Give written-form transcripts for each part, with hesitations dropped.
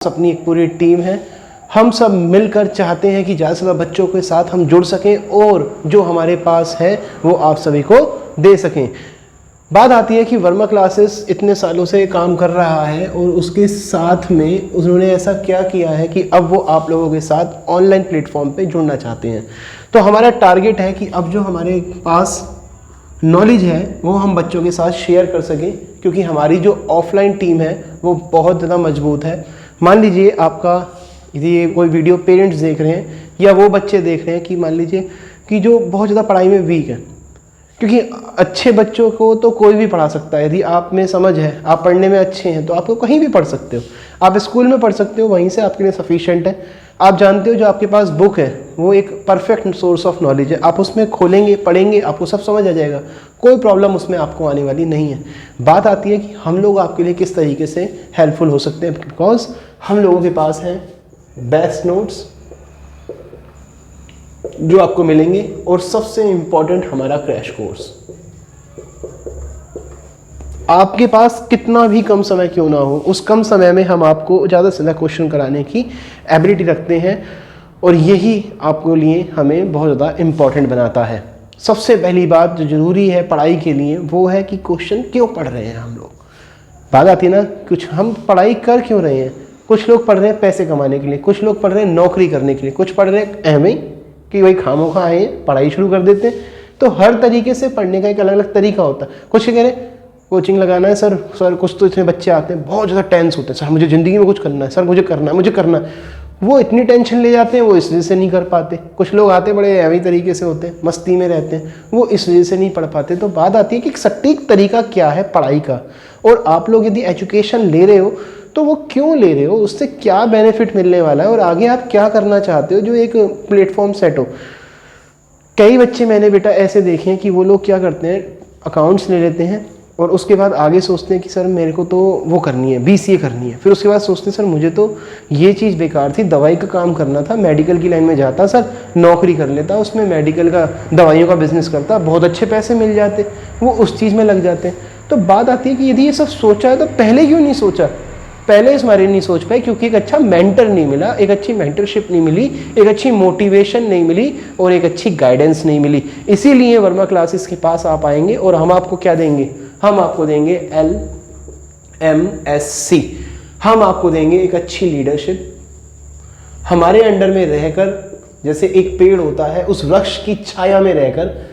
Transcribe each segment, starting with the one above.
अपनी एक पूरी टीम है। हम सब मिलकर चाहते हैं कि ज़्यादा से ज़्यादा बच्चों के साथ हम जुड़ सकें और जो हमारे पास है वो आप सभी को दे सकें। बात आती है कि वर्मा क्लासेस इतने सालों से काम कर रहा है और उसके साथ में उन्होंने ऐसा क्या किया है कि अब वो आप लोगों के साथ ऑनलाइन प्लेटफॉर्म पे जुड़ना चाहते हैं। तो हमारा टारगेट है कि अब जो हमारे पास नॉलेज है वो हम बच्चों के साथ शेयर कर सकें, क्योंकि हमारी जो ऑफलाइन टीम है वो बहुत ज़्यादा मजबूत है। मान लीजिए आपका ये कोई वीडियो पेरेंट्स देख रहे हैं या वो बच्चे देख रहे हैं कि मान लीजिए कि जो बहुत ज़्यादा पढ़ाई में वीक है, क्योंकि अच्छे बच्चों को तो कोई भी पढ़ा सकता है। यदि आप में समझ है, आप पढ़ने में अच्छे हैं, तो आप कहीं भी पढ़ सकते हो। आप स्कूल में पढ़ सकते हो, वहीं से आपके लिए सफिशिएंट है। आप जानते हो जो आपके पास बुक है वो एक परफेक्ट सोर्स ऑफ नॉलेज है। आप उसमें खोलेंगे, पढ़ेंगे, आपको सब समझ आ जाएगा। कोई प्रॉब्लम उसमें आपको आने वाली नहीं है। बात आती है कि हम लोग आपके लिए किस तरीके से हेल्पफुल हो सकते हैं, बिकॉज हम लोगों के पास हैं बेस्ट नोट्स जो आपको मिलेंगे और सबसे इम्पॉर्टेंट हमारा क्रैश कोर्स। आपके पास कितना भी कम समय क्यों ना हो, उस कम समय में हम आपको ज़्यादा से ज़्यादा क्वेश्चन कराने की एबिलिटी रखते हैं और यही आपके लिए हमें बहुत ज़्यादा इम्पॉर्टेंट बनाता है। सबसे पहली बात जो ज़रूरी है पढ़ाई के लिए वो है कि क्वेश्चन क्यों पढ़ रहे हैं हम लोग। बात आती है ना, कुछ हम पढ़ाई कर क्यों रहे हैं। कुछ लोग पढ़ रहे हैं पैसे कमाने के लिए, कुछ लोग पढ़ रहे हैं नौकरी करने के लिए, कुछ पढ़ रहे हैं एम कि वही खामोखा आए पढ़ाई शुरू कर देते हैं। तो हर तरीके से पढ़ने का एक अलग अलग तरीका होता है। कुछ कह रहे हैं कोचिंग लगाना है सर, कुछ तो इसमें बच्चे आते हैं बहुत ज़्यादा टेंस होते हैं, सर मुझे ज़िंदगी में कुछ करना है, सर मुझे करना है, मुझे करना है। वो इतनी टेंशन ले जाते हैं, वो इस वजह से नहीं कर पाते। कुछ लोग आते बड़े ऐवी तरीके से होते हैं, मस्ती में रहते हैं, वो इस वजह से नहीं पढ़ पाते। तो बात आती है कि एक सटीक तरीका क्या है पढ़ाई का, और आप लोग यदि एजुकेशन ले रहे हो तो वो क्यों ले रहे हो, उससे क्या बेनिफिट मिलने वाला है और आगे आप क्या करना चाहते हो, जो एक प्लेटफॉर्म सेट हो। कई बच्चे मैंने बेटा ऐसे देखे हैं कि वो लोग क्या करते हैं, अकाउंट्स ले लेते हैं और उसके बाद आगे सोचते हैं कि सर मेरे को तो वो करनी है, BCA करनी है। फिर उसके बाद सोचते हैं सर मुझे तो ये चीज़ बेकार थी, दवाई का काम करना था, मेडिकल की लाइन में जाता सर, नौकरी कर लेता, उसमें मेडिकल का दवाइयों का बिजनेस करता, बहुत अच्छे पैसे मिल जाते, वो उस चीज़ में लग जाते हैं। तो बात आती है कि यदि ये सब सोचा है तो पहले क्यों नहीं सोचा। पहले इस बारे नहीं सोच पाए क्योंकि एक अच्छा मेंटर नहीं मिला, एक अच्छी मेंटरशिप नहीं मिली, एक अच्छी मोटिवेशन नहीं मिली और एक अच्छी गाइडेंस नहीं मिली। इसीलिए वर्मा क्लासेस के पास आप आएंगे और हम आपको क्या देंगे, हम आपको देंगे LMSC। हम आपको देंगे एक अच्छी लीडरशिप। हमारे अंडर में रहकर, जैसे एक पेड़ होता है उस वृक्ष की छाया में रहकर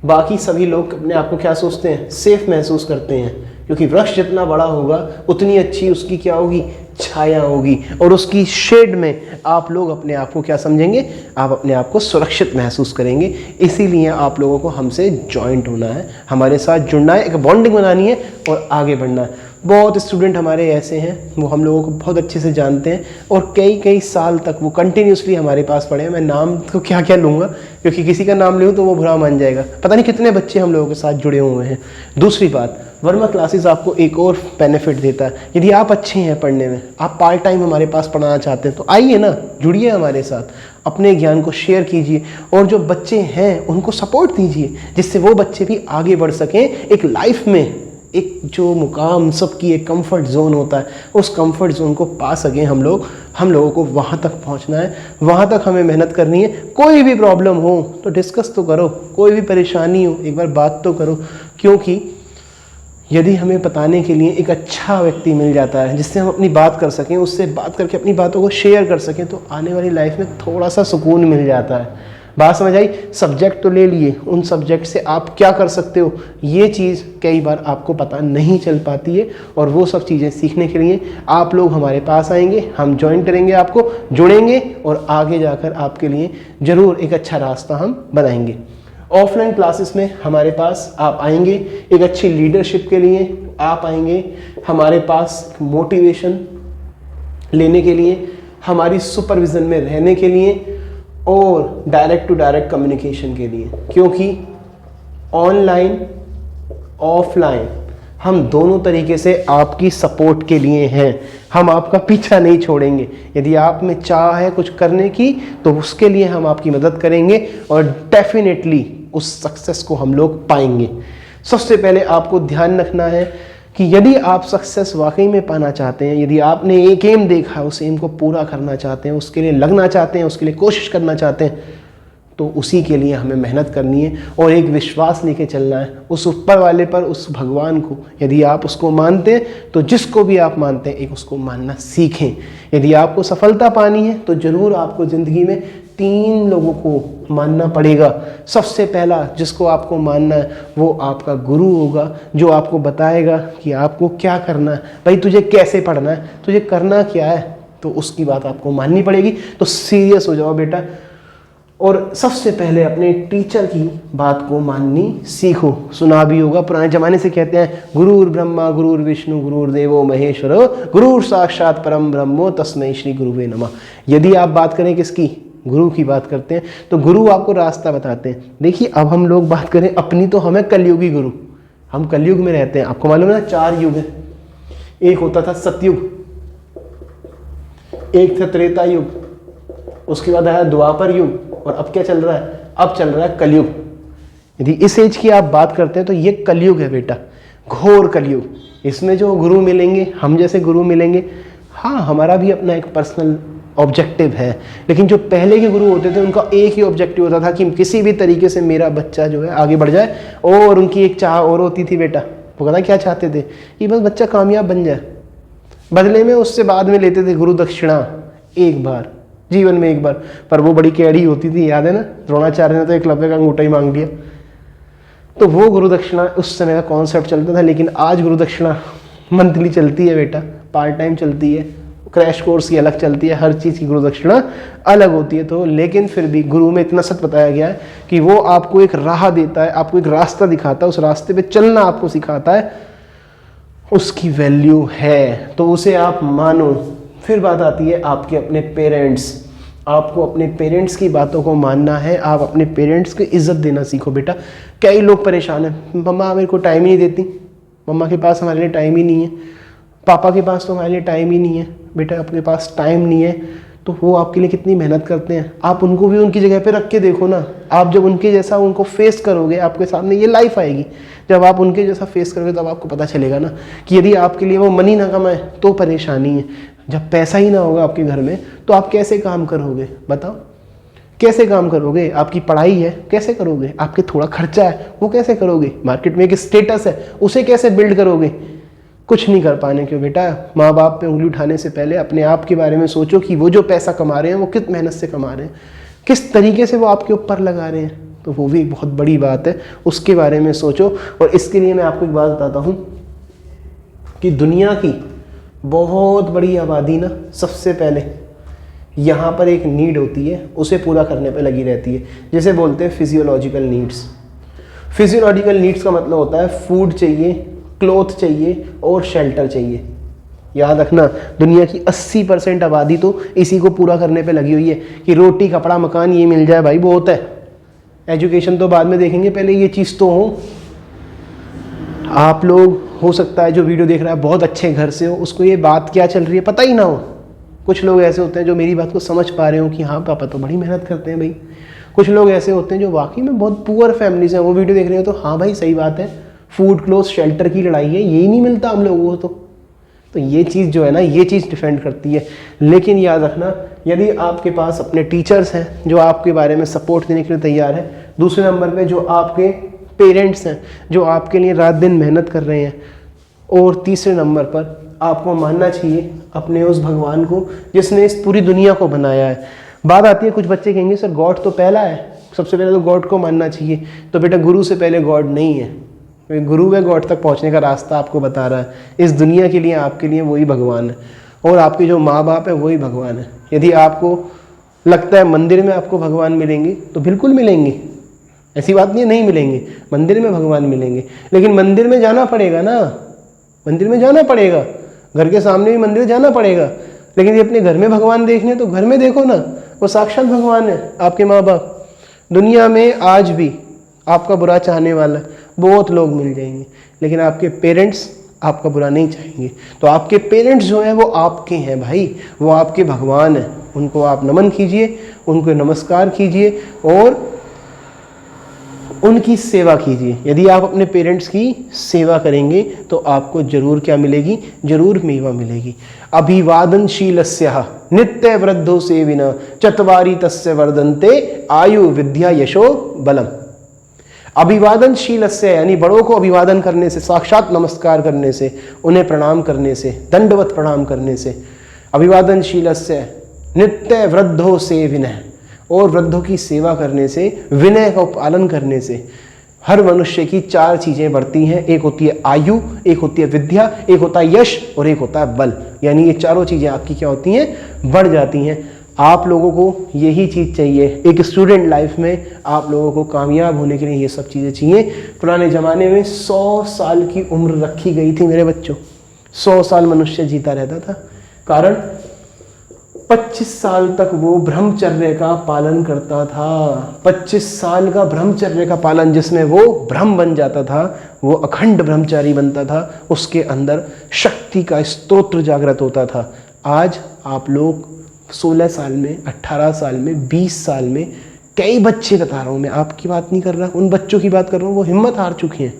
बाकी सभी लोग अपने आप को क्या सोचते हैं, सेफ महसूस करते हैं, क्योंकि वृक्ष जितना बड़ा होगा उतनी अच्छी उसकी क्या होगी, छाया होगी, और उसकी शेड में आप लोग अपने आप को क्या समझेंगे, आप अपने आप को सुरक्षित महसूस करेंगे। इसीलिए आप लोगों को हमसे जॉइंट होना है, हमारे साथ जुड़ना है, एक बॉन्डिंग बनानी है और आगे बढ़ना है। बहुत स्टूडेंट हमारे ऐसे हैं, वो हम लोगों को बहुत अच्छे से जानते हैं और कई कई साल तक वो कंटिन्यूसली हमारे पास पढ़े हैं। मैं नाम तो क्या क्या लूँगा, क्योंकि किसी का नाम लूँ तो वो बुरा मान जाएगा। पता नहीं कितने बच्चे हम लोगों के साथ जुड़े हुए हैं। दूसरी बात, वर्मा क्लासेस आपको एक और बेनिफिट देता है। यदि आप अच्छे हैं पढ़ने में, आप पार्ट टाइम हमारे पास पढ़ाना चाहते हैं तो आइए ना, जुड़िए हमारे साथ, अपने ज्ञान को शेयर कीजिए और जो बच्चे हैं उनको सपोर्ट दीजिए, जिससे वो बच्चे भी आगे बढ़ सकें। एक लाइफ में एक जो मुकाम सबकी एक कंफर्ट जोन होता है, उस कंफर्ट जोन को पा सकें हम लोगों को वहाँ तक पहुँचना है, वहाँ तक हमें मेहनत करनी है। कोई भी प्रॉब्लम हो तो डिस्कस तो करो, कोई भी परेशानी हो एक बार बात तो करो, क्योंकि यदि हमें बताने के लिए एक अच्छा व्यक्ति मिल जाता है जिससे हम अपनी बात कर सकें, उससे बात करके अपनी बातों को शेयर कर सकें, तो आने वाली लाइफ में थोड़ा सा सुकून मिल जाता है। बात समझ आई। सब्जेक्ट तो ले लिए, उन सब्जेक्ट से आप क्या कर सकते हो ये चीज़ कई बार आपको पता नहीं चल पाती है, और वो सब चीज़ें सीखने के लिए आप लोग हमारे पास आएंगे, हम ज्वाइन करेंगे, आपको जुड़ेंगे और आगे जाकर आपके लिए ज़रूर एक अच्छा रास्ता हम बनाएंगे। ऑफलाइन क्लासेस में हमारे पास आप आएंगे एक अच्छी लीडरशिप के लिए, आप आएंगे हमारे पास मोटिवेशन लेने के लिए, हमारी सुपरविज़न में रहने के लिए और डायरेक्ट टू डायरेक्ट कम्युनिकेशन के लिए, क्योंकि ऑनलाइन ऑफलाइन हम दोनों तरीके से आपकी सपोर्ट के लिए हैं। हम आपका पीछा नहीं छोड़ेंगे। यदि आप में चाह है कुछ करने की तो उसके लिए हम आपकी मदद करेंगे और डेफिनेटली उस सक्सेस को हम लोग पाएंगे। सबसे पहले आपको ध्यान रखना है कि यदि आप सक्सेस वाकई में पाना चाहते हैं, यदि आपने एक एम देखा है, उस एम को पूरा करना चाहते हैं, उसके लिए लगना चाहते हैं, उसके लिए कोशिश करना चाहते हैं, तो उसी के लिए हमें मेहनत करनी है और एक विश्वास लेके चलना है उस ऊपर वाले पर, उस भगवान को। यदि आप उसको मानते हैं तो जिसको भी आप मानते हैं, एक उसको मानना सीखें। यदि आपको सफलता पानी है तो ज़रूर आपको ज़िंदगी में 3 लोगों को मानना पड़ेगा। सबसे पहला जिसको आपको मानना है वो आपका गुरु होगा, जो आपको बताएगा कि आपको क्या करना है। भाई तुझे कैसे पढ़ना है, तुझे करना क्या है, तो उसकी बात आपको माननी पड़ेगी। तो सीरियस हो जाओ बेटा, और सबसे पहले अपने टीचर की बात को माननी सीखो। सुना भी होगा, पुराने जमाने से कहते हैं गुरुर् ब्रह्मा गुरुर् विष्णु गुरुर्देवो महेश्वरो गुरुर् साक्षात परम ब्रह्मो तस्मै श्री गुरुवे नमः। यदि आप बात करें किसकी, गुरु की बात करते हैं, तो गुरु आपको रास्ता बताते हैं। देखिए अब हम लोग बात करें अपनी, तो हमें कलयुगी गुरु, हम कलयुग में रहते हैं। आपको मालूम है ना 4 युग है। एक होता था सतयुग, एक था त्रेता युग, उसके बाद आया द्वापर युग, और अब क्या चल रहा है, अब चल रहा है कलयुग। यदि इस एज की आप बात करते हैं तो ये कलयुग है बेटा, घोर कलयुग। इसमें जो गुरु मिलेंगे, हम जैसे गुरु मिलेंगे, हाँ हमारा भी अपना एक पर्सनल ऑब्जेक्टिव है, लेकिन जो पहले के गुरु होते थे उनका एक ही ऑब्जेक्टिव होता था कि किसी भी तरीके से मेरा बच्चा जो है आगे बढ़ जाए। और उनकी एक चाह और होती थी बेटा, वो पता क्या चाहते थे कि बस बच्चा कामयाब बन जाए। बदले में उससे बाद में लेते थे गुरु दक्षिणा, एक बार जीवन में एक बार, पर वो बड़ी कैडी होती थी, याद है ना, द्रोणाचार्य ने तो एकलव्य का अंगूठा ही मांग लिया। तो वो गुरु दक्षिणा उस समय का कॉन्सेप्ट चलता था, लेकिन आज गुरु दक्षिणा मंथली चलती है बेटा, पार्ट टाइम चलती है, क्रैश कोर्स की अलग चलती है, हर चीज़ की गुरु दक्षिणा अलग होती है। तो लेकिन फिर भी गुरु में इतना सच बताया गया है कि वो आपको एक राह देता है, आपको एक रास्ता दिखाता है, उस रास्ते पे चलना आपको सिखाता है, उसकी वैल्यू है, तो उसे आप मानो। फिर बात आती है आपके अपने पेरेंट्स, आपको अपने पेरेंट्स की बातों को मानना है, आप अपने पेरेंट्स को इज्जत देना सीखो बेटा। कई लोग परेशान हैं, मम्मा मेरे को टाइम ही नहीं देती, मम्मा के पास हमारे लिए टाइम ही नहीं है, पापा के पास तो हमारे लिए टाइम ही नहीं है। बेटा अपने पास टाइम नहीं है तो वो आपके लिए कितनी मेहनत करते हैं, आप उनको भी उनकी जगह पे रख के देखो ना। आप जब उनके जैसा उनको फेस करोगे, आपके सामने ये लाइफ आएगी, जब आप उनके जैसा फेस करोगे तब आपको पता चलेगा ना कि यदि आपके लिए वो मनी ना कमाए तो परेशानी है। जब पैसा ही ना होगा आपके घर में तो आप कैसे काम करोगे, बताओ कैसे काम करोगे? आपकी पढ़ाई है कैसे करोगे, आपके थोड़ा खर्चा है वो कैसे करोगे, मार्केट में एक स्टेटस है उसे कैसे बिल्ड करोगे? कुछ नहीं कर पाने क्यों बेटा? माँ बाप पे उंगली उठाने से पहले अपने आप के बारे में सोचो कि वो जो पैसा कमा रहे हैं वो किस मेहनत से कमा रहे हैं, किस तरीके से वो आपके ऊपर लगा रहे हैं, तो वो भी एक बहुत बड़ी बात है, उसके बारे में सोचो। और इसके लिए मैं आपको एक बात बताता हूँ कि दुनिया की बहुत बड़ी आबादी ना सबसे पहले यहाँ पर एक नीड होती है, उसे पूरा करने पे लगी रहती है, जिसे बोलते हैं फिजियोलॉजिकल नीड्स। फिजियोलॉजिकल नीड्स का मतलब होता है फूड चाहिए, क्लॉथ चाहिए और शेल्टर चाहिए। याद रखना दुनिया की 80% आबादी तो इसी को पूरा करने पे लगी हुई है कि रोटी कपड़ा मकान ये मिल जाए भाई बहुत है, एजुकेशन तो बाद में देखेंगे, पहले ये चीज़ तो हो। आप लोग हो सकता है जो वीडियो देख रहा है बहुत अच्छे घर से हो, उसको ये बात क्या चल रही है पता ही ना हो। कुछ लोग ऐसे होते हैं जो मेरी बात को समझ पा रहे हो कि हाँ पापा तो बड़ी मेहनत करते हैं भाई। कुछ लोग ऐसे होते हैं जो वाकई में बहुत पुअर फैमिली से हैं, वो वीडियो देख रहे हो तो हाँ भाई सही बात है, फूड क्लोथ शेल्टर की लड़ाई है, यही नहीं मिलता हम लोगों को। तो ये चीज़ जो है ना, ये चीज़ डिफेंड करती है। लेकिन याद रखना यदि आपके पास अपने टीचर्स हैं जो आपके बारे में सपोर्ट देने के लिए तैयार है, दूसरे नंबर पे जो आपके पेरेंट्स हैं जो आपके लिए रात दिन मेहनत कर रहे हैं, और तीसरे नंबर पर आपको मानना चाहिए अपने उस भगवान को जिसने इस पूरी दुनिया को बनाया है। बात आती है कुछ बच्चे कहेंगे सर गॉड तो पहला है, सबसे पहले तो गॉड को मानना चाहिए। तो बेटा गुरु से पहले गॉड नहीं है, गुरु है गॉड तक पहुंचने का रास्ता आपको बता रहा है। इस दुनिया के लिए आपके लिए वही भगवान है, और आपके जो माँ बाप है वही भगवान है। यदि आपको लगता है मंदिर में आपको भगवान मिलेंगे तो बिल्कुल मिलेंगे, ऐसी बात नहीं मिलेंगे, मंदिर में भगवान मिलेंगे, लेकिन मंदिर में जाना पड़ेगा ना, मंदिर में जाना पड़ेगा, घर के सामने भी मंदिर जाना पड़ेगा। लेकिन ये अपने घर में भगवान देखने तो घर में देखो ना, वो साक्षात भगवान है आपके माँ बाप। दुनिया में आज भी आपका बुरा चाहने वाला बहुत लोग मिल जाएंगे, लेकिन आपके पेरेंट्स आपका बुरा नहीं चाहेंगे। तो आपके पेरेंट्स जो हैं वो आपके हैं भाई, वो आपके भगवान हैं, उनको आप नमन कीजिए, उनको नमस्कार कीजिए और उनकी सेवा कीजिए। यदि आप अपने पेरेंट्स की सेवा करेंगे तो आपको जरूर क्या मिलेगी, जरूर मेवा मिलेगी। अभिवादनशीलस्यः नित्य वृद्धो सेविना चत्वारि तस्य वर्धन्ते आयु विद्या यशो बलम। अभिवादनशीलस्य यानी बड़ों को अभिवादन करने से, साक्षात नमस्कार करने से, उन्हें प्रणाम करने से, दंडवत प्रणाम करने से। अभिवादनशीलस्य नित्य वृद्धो सेविनः, और वृद्धों की सेवा करने से, विनय का पालन करने से हर मनुष्य की 4 चीजें बढ़ती हैं। एक होती है आयु, एक होती है विद्या, एक होता है यश और एक होता है बल। यानी ये चारों चीजें आपकी क्या होती हैं, बढ़ जाती हैं। आप लोगों को यही चीज चाहिए एक स्टूडेंट लाइफ में। आप लोगों को कामयाब होने के लिए ये सब चीजें चाहिए। पुराने जमाने में 100 साल की उम्र रखी गई थी मेरे बच्चों। 100 साल मनुष्य जीता रहता था, कारण 25 साल तक वो ब्रह्मचर्य का पालन करता था। 25 साल का ब्रह्मचर्य का पालन, जिसमें वो ब्रह्म बन जाता था, वो अखंड ब्रह्मचारी बनता था, उसके अंदर शक्ति का स्तोत्र जागृत होता था। आज आप लोग 16 साल में, 18 साल में, 20 साल में, कई बच्चे बता रहा हूँ मैं, आपकी बात नहीं कर रहा, उन बच्चों की बात कर रहा हूँ, वो हिम्मत हार चुके हैं।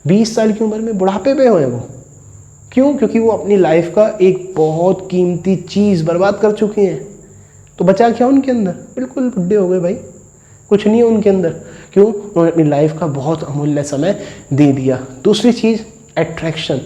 20 साल की उम्र में बुढ़ापे पे हुए वो। क्यों? क्योंकि वो अपनी लाइफ का एक बहुत कीमती चीज़ बर्बाद कर चुके हैं। तो बचा क्या उनके अंदर? बिल्कुल बुढ़े हो गए भाई, कुछ नहीं है उनके अंदर। क्यों? उन्होंने अपनी लाइफ का बहुत अमूल्य समय दे दिया। दूसरी चीज़ अट्रैक्शन।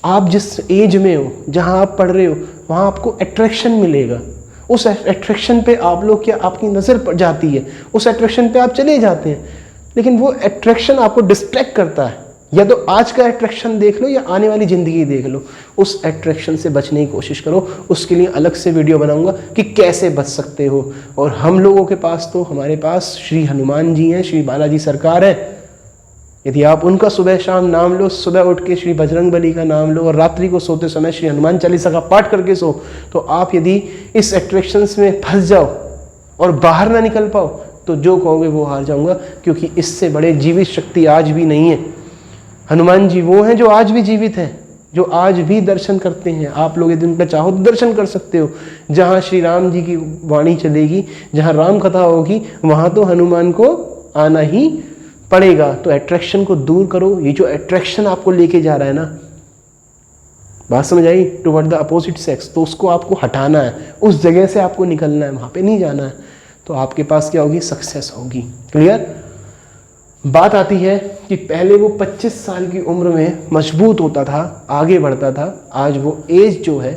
आप जिस एज में हो, जहाँ आप पढ़ रहे हो, वहाँ आपको अट्रैक्शन मिलेगा। उस अट्रैक्शन पे आप लोग क्या, आपकी नज़र पड़ जाती है, उस अट्रैक्शन पे आप चले जाते हैं। लेकिन वो अट्रैक्शन आपको डिस्ट्रैक्ट करता है। या तो आज का अट्रैक्शन देख लो या आने वाली ज़िंदगी देख लो। उस अट्रैक्शन से बचने की कोशिश करो। उसके लिए अलग से वीडियो बनाऊंगा कि कैसे बच सकते हो। और हम लोगों के पास तो, हमारे पास श्री हनुमान जी हैं, श्री बालाजी सरकार है। यदि आप उनका सुबह शाम नाम लो, सुबह उठ के श्री बजरंगबली का नाम लो और रात्रि को सोते समय श्री हनुमान चालीसा का पाठ करके सो, तो आप यदि इस अट्रैक्शंस में फंस जाओ और बाहर ना निकल पाओ तो जो कहोगे वो हार जाऊंगा, क्योंकि इससे बड़े जीवित शक्ति आज भी नहीं है। हनुमान जी वो हैं जो आज भी जीवित हैं, जो आज भी दर्शन करते हैं। आप लोग यदि उनका चाहो तो दर्शन कर सकते हो। जहाँ श्री राम जी की वाणी चलेगी, जहाँ राम कथा होगी, वहाँ तो हनुमान को आना ही पड़ेगा। तो अट्रैक्शन को दूर करो। ये जो अट्रैक्शन आपको लेके जा रहा है ना, बात समझ आई, टुवर्ड द अपोजिट सेक्स, तो उसको आपको हटाना है, उस जगह से आपको निकलना है, वहाँ पे नहीं जाना है। तो आपके पास क्या होगी? सक्सेस होगी। क्लियर? बात आती है कि पहले वो 25 साल की उम्र में मजबूत होता था, आगे बढ़ता था। आज वो एज जो है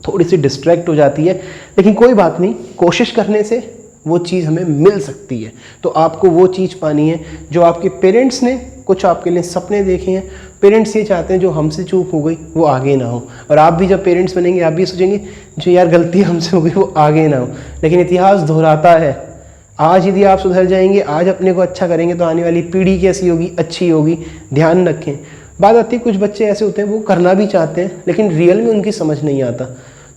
थोड़ी सी डिस्ट्रैक्ट हो जाती है, लेकिन कोई बात नहीं, कोशिश करने से वो चीज़ हमें मिल सकती है। तो आपको वो चीज़ पानी है जो आपके पेरेंट्स ने कुछ आपके लिए सपने देखे हैं। पेरेंट्स ये चाहते हैं जो हमसे चूक हो गई वो आगे ना हो, और आप भी जब पेरेंट्स बनेंगे आप भी सोचेंगे जो यार गलती हमसे हो गई वो आगे ना हो। लेकिन इतिहास दोहराता है। आज यदि आप सुधर जाएंगे, आज अपने को अच्छा करेंगे, तो आने वाली पीढ़ी कैसी होगी? अच्छी होगी। ध्यान रखें। बात आती है कुछ बच्चे ऐसे होते हैं वो करना भी चाहते हैं लेकिन रियल में उनकी समझ नहीं आता।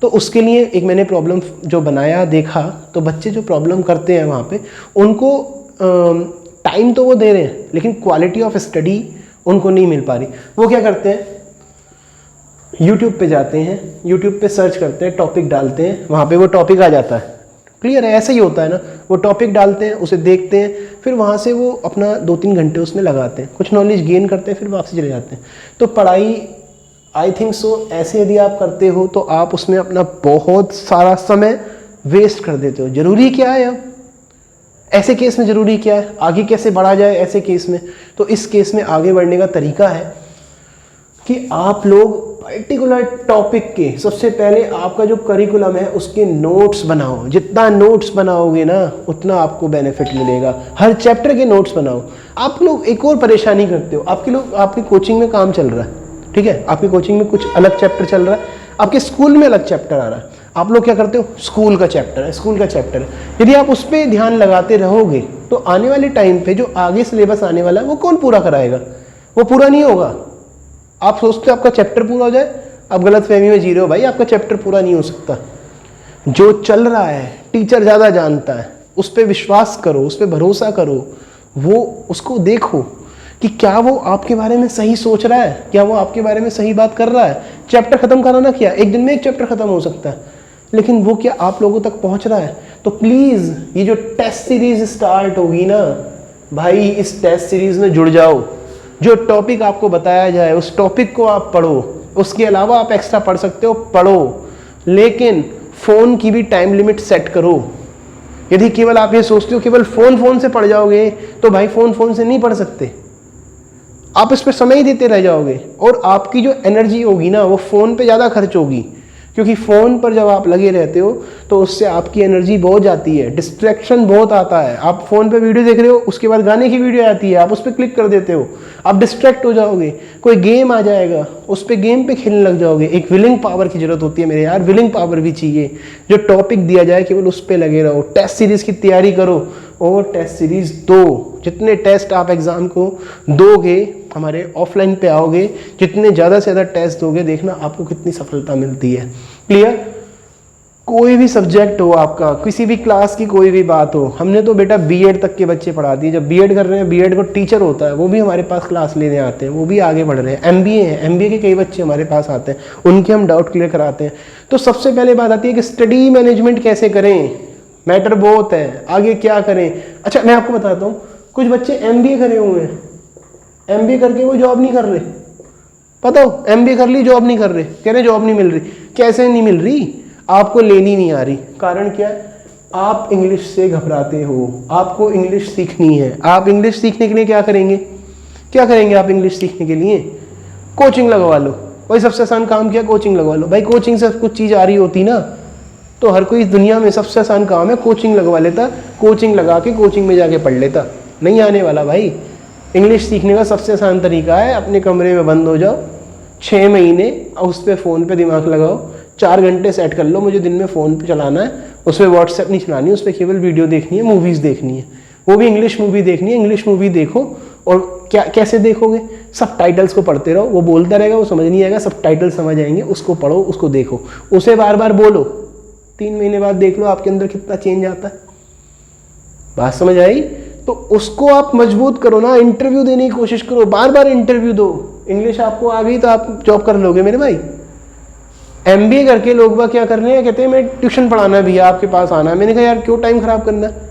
तो उसके लिए एक मैंने प्रॉब्लम जो बनाया, देखा, तो बच्चे जो प्रॉब्लम करते हैं वहाँ पे, उनको टाइम तो वो दे रहे हैं लेकिन क्वालिटी ऑफ स्टडी उनको नहीं मिल पा रही। वो क्या करते हैं? यूट्यूब पे जाते हैं, यूट्यूब पे सर्च करते हैं, टॉपिक डालते हैं, वहाँ पे वो टॉपिक आ जाता है। क्लियर है? ऐसा ही होता है ना। वो टॉपिक डालते हैं, उसे देखते हैं, फिर वहाँ से वो अपना 2-3 घंटे उसमें लगाते हैं, कुछ नॉलेज गेन करते हैं, फिर वापस चले जाते हैं। तो पढ़ाई आई थिंक सो ऐसे यदि आप करते हो तो आप उसमें अपना बहुत सारा समय वेस्ट कर देते हो। ज़रूरी क्या है अब? ऐसे केस में ज़रूरी क्या है? आगे कैसे बढ़ा जाए ऐसे केस में? तो इस केस में आगे बढ़ने का तरीका है कि आप लोग पर्टिकुलर टॉपिक के सबसे पहले आपका जो करिकुलम है उसके नोट्स बनाओ। जितना नोट्स बनाओगे ना उतना आपको बेनिफिट मिलेगा। हर चैप्टर के नोट्स बनाओ। आप लोग एक और परेशानी करते हो, आपकी कोचिंग में काम चल रहा है, ठीक है, आपकी कोचिंग में कुछ अलग चैप्टर चल रहा है, आपके स्कूल में अलग चैप्टर आ रहा है। आप लोग क्या करते हो? स्कूल का चैप्टर है, स्कूल का चैप्टर है। यदि आप उस पर ध्यान लगाते रहोगे तो आने वाले टाइम पे जो आगे सिलेबस आने वाला है वो कौन पूरा कराएगा? वो पूरा नहीं होगा। आप सोचते हो आपका चैप्टर पूरा हो जाए, आप गलत फहमी में जी रहे हो भाई। आपका चैप्टर पूरा नहीं हो सकता। जो चल रहा है टीचर ज़्यादा जानता है, उस पर विश्वास करो, उस पर भरोसा करो, वो उसको देखो कि क्या वो आपके बारे में सही सोच रहा है, क्या वो आपके बारे में सही बात कर रहा है। चैप्टर खत्म कराना क्या, एक दिन में एक चैप्टर खत्म हो सकता है, लेकिन वो क्या आप लोगों तक पहुंच रहा है? तो प्लीज़ ये जो टेस्ट सीरीज स्टार्ट होगी ना, भाई इस टेस्ट सीरीज में जुड़ जाओ, जो टॉपिक आपको बताया जाए उस टॉपिक को आप पढ़ो, उसके अलावा आप एक्स्ट्रा पढ़ सकते हो, पढ़ो, लेकिन फ़ोन की भी टाइम लिमिट सेट करो। यदि केवल आप ये सोचते हो केवल फ़ोन से पढ़ जाओगे तो भाई फ़ोन से नहीं पढ़ सकते, आप इस पर समय ही देते रह जाओगे और आपकी जो एनर्जी होगी ना वो फ़ोन पे ज़्यादा खर्च होगी, क्योंकि फ़ोन पर जब आप लगे रहते हो तो उससे आपकी एनर्जी बहुत जाती है, डिस्ट्रैक्शन बहुत आता है। आप फ़ोन पे वीडियो देख रहे हो, उसके बाद गाने की वीडियो आती है, आप उस पर क्लिक कर देते हो, आप डिस्ट्रैक्ट हो जाओगे। कोई गेम आ जाएगा, उस पर गेम पे खेलने लग जाओगे। एक विलिंग पावर की ज़रूरत होती है मेरे यार, विलिंग पावर भी चाहिए। जो टॉपिक दिया जाए केवल उस पर लगे रहो, टेस्ट सीरीज़ की तैयारी करो और टेस्ट सीरीज़ दो। जितने टेस्ट आप एग्ज़ाम को दोगे, हमारे ऑफलाइन पे आओगे, जितने ज़्यादा से ज़्यादा टेस्ट दोगे, देखना आपको कितनी सफलता मिलती है। क्लियर? कोई भी सब्जेक्ट हो आपका, किसी भी क्लास की कोई भी बात हो, हमने तो बेटा बीएड तक के बच्चे पढ़ा दिए। जब बीएड कर रहे हैं, बीएड को टीचर होता है, वो भी हमारे पास क्लास लेने आते हैं, वो भी आगे बढ़ रहे हैं। एमबीए है, एमबीए के कई बच्चे हमारे पास आते हैं, उनके हम डाउट क्लियर कराते हैं। तो सबसे पहले बात आती है कि स्टडी मैनेजमेंट कैसे करें, मैटर बहुत है, आगे क्या करें। अच्छा मैं आपको बताता हूँ, कुछ बच्चे एमबीए करे हुए हैं, एमबीए करके वो जॉब नहीं कर रहे, पता हो, एमबीए कर ली जॉब नहीं कर रहे, कह रहे जॉब नहीं मिल रही। कैसे नहीं मिल रही? आपको लेनी नहीं आ रही। कारण क्या है? आप इंग्लिश से घबराते हो, आपको इंग्लिश सीखनी है। आप इंग्लिश सीखने के लिए क्या करेंगे? क्या करेंगे आप इंग्लिश सीखने के लिए? कोचिंग लगवा लो। वही सबसे आसान काम किया, कोचिंग लगवा लो। भाई कोचिंग से कुछ चीज़ आ रही होती ना, तो हर कोई दुनिया में सबसे आसान काम है कोचिंग लगवा लेता, कोचिंग लगा के कोचिंग में जाके पढ़ लेता। नहीं आने वाला भाई। इंग्लिश सीखने का सबसे आसान तरीका है, अपने कमरे में बंद हो जाओ 6 महीने, उस पर फ़ोन पे दिमाग लगाओ, 4 घंटे सेट कर लो, मुझे दिन में फ़ोन पे चलाना है, उस पर व्हाट्सएप नहीं चलानी, उस पर केवल वीडियो देखनी है, मूवीज़ देखनी है, वो भी इंग्लिश मूवी देखनी है। इंग्लिश मूवी देखो, और क्या कैसे देखोगे? सब टाइटल्स को पढ़ते रहो, वो बोलता रहेगा, वो समझ नहीं आएगा, सब टाइटल समझ आएंगे, उसको पढ़ो, उसको देखो, उसे बार बार बोलो। 3 महीने बाद देख लो आपके अंदर कितना चेंज आता है। बात समझ आई? तो उसको आप मजबूत करो ना, इंटरव्यू देने की कोशिश करो, बार बार इंटरव्यू दो। इंग्लिश आपको आ गई तो आप जॉब कर लोगे मेरे भाई। एमबीए करके लोग बाग क्या कर रहे हैं, कहते हैं मैं ट्यूशन पढ़ाना भी है, आपके पास आना है। मैंने कहा यार क्यों टाइम खराब करना है?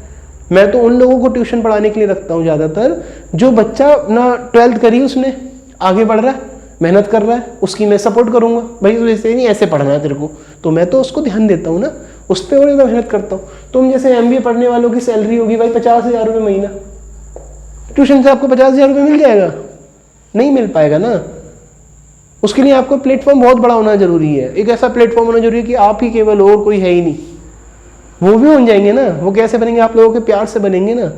मैं तो उन लोगों को ट्यूशन पढ़ाने के लिए रखता हूँ ज़्यादातर, जो बच्चा ना 12th करी, उसने आगे बढ़ रहा है, मेहनत कर रहा है, उसकी मैं सपोर्ट करूँगा। भाई तो ऐसे नहीं, ऐसे पढ़ना है तेरे को, तो मैं तो उसको ध्यान देता हूँ ना, उस पर और ज़्यादा मेहनत करता हूँ। तुम जैसे एमबीए पढ़ने वालों की सैलरी होगी भाई 50,000 रुपये महीना, ट्यूशन से आपको 50,000 रुपये मिल जाएगा? नहीं मिल पाएगा ना। उसके लिए आपको प्लेटफॉर्म बहुत बड़ा होना जरूरी है, एक ऐसा प्लेटफॉर्म होना जरूरी है कि आप ही केवल हो, और कोई है ही नहीं। वो भी बन जाएंगे ना। वो कैसे बनेंगे? आप लोगों के प्यार से बनेंगे ना।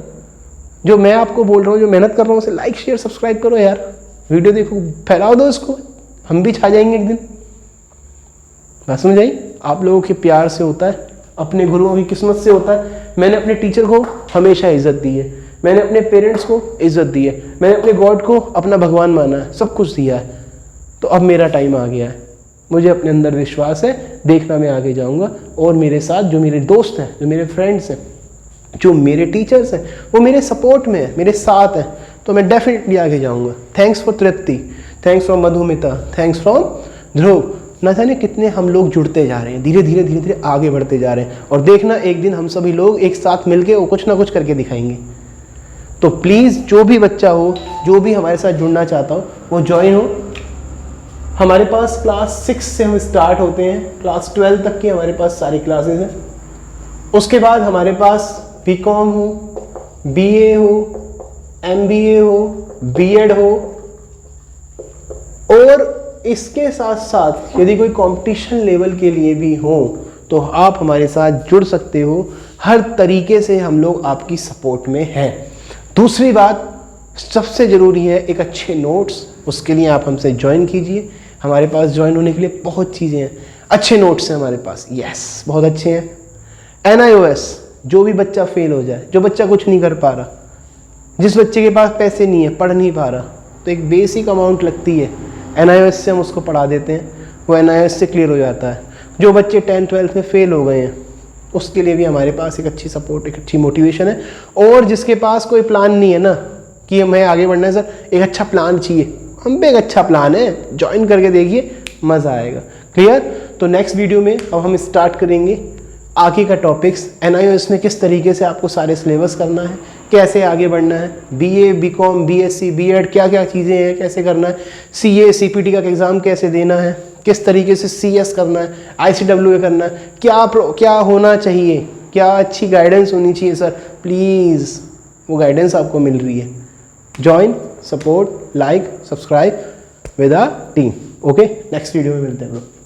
जो मैं आपको बोल रहा हूँ, जो मेहनत कर रहा हूँ, उसे लाइक शेयर सब्सक्राइब करो यार, वीडियो देखो, फैलाओ दो इसको, हम भी छा जाएंगे एक दिन। बात समझ आई? आप लोगों के प्यार से होता है, अपने गुरुओं की किस्मत से होता है। मैंने अपने टीचर को हमेशा इज्जत दी है, मैंने अपने पेरेंट्स को इज्जत दी है, मैंने अपने गॉड को अपना भगवान माना है, सब कुछ दिया है। तो अब मेरा टाइम आ गया है, मुझे अपने अंदर विश्वास है, देखना मैं आगे जाऊंगा। और मेरे साथ जो मेरे दोस्त हैं, जो मेरे फ्रेंड्स हैं, जो मेरे टीचर्स हैं, वो मेरे सपोर्ट में है, मेरे साथ हैं, तो मैं डेफिनेटली आगे जाऊंगा। Thanks for Tripti, thanks from Madhumita, thanks from Dhruv. ना जाने कितने हम लोग जुड़ते जा रहे हैं, धीरे धीरे धीरे धीरे आगे बढ़ते जा रहे हैं। और देखना एक दिन हम सभी लोग एक साथ मिलके वो कुछ ना कुछ करके दिखाएंगे। तो प्लीज़ जो भी बच्चा हो, जो भी हमारे साथ जुड़ना चाहता हो, वो ज्वाइन हो। हमारे पास क्लास 6 से हम स्टार्ट होते हैं, क्लास 12 तक की हमारे पास सारी क्लासेस हैं। उसके बाद हमारे पास बीकॉम हो, बीए हो, एमबीए हो, बीएड हो, और इसके साथ साथ यदि कोई कंपटीशन लेवल के लिए भी हो तो आप हमारे साथ जुड़ सकते हो। हर तरीके से हम लोग आपकी सपोर्ट में हैं। दूसरी बात सबसे ज़रूरी है, एक अच्छे नोट्स, उसके लिए आप हमसे ज्वाइन कीजिए। हमारे पास ज्वाइन होने के लिए बहुत चीज़ें हैं, अच्छे नोट्स हैं हमारे पास, यस बहुत अच्छे हैं। NIOS, जो भी बच्चा फेल हो जाए, जो बच्चा कुछ नहीं कर पा रहा, जिस बच्चे के पास पैसे नहीं है, पढ़ नहीं पा रहा, तो एक बेसिक अमाउंट लगती है, NIOS से हम उसको पढ़ा देते हैं, वो NIOS से क्लियर हो जाता है। जो बच्चे 10th 12th में फेल हो गए हैं, उसके लिए भी हमारे पास एक अच्छी सपोर्ट, एक अच्छी मोटिवेशन है। और जिसके पास कोई प्लान नहीं है ना कि हमें आगे बढ़ना है, सर एक अच्छा प्लान चाहिए, हम पे एक अच्छा प्लान है, ज्वाइन करके देखिए, मज़ा आएगा। क्लियर? तो नेक्स्ट वीडियो में अब हम स्टार्ट करेंगे आगे का टॉपिक्स, NIOS में किस तरीके से आपको सारे सिलेबस करना है, कैसे आगे बढ़ना है, BA BCom BSc BEd क्या क्या चीज़ें हैं, कैसे करना है, CA CPT का एग्ज़ाम कैसे देना है, किस तरीके से CS करना है, ICWA करना है, क्या होना चाहिए, क्या अच्छी गाइडेंस होनी चाहिए सर, प्लीज़ वो गाइडेंस आपको मिल रही है। Join, support, like, subscribe with our team. Okay, next video में मिलते हैं ब्रो।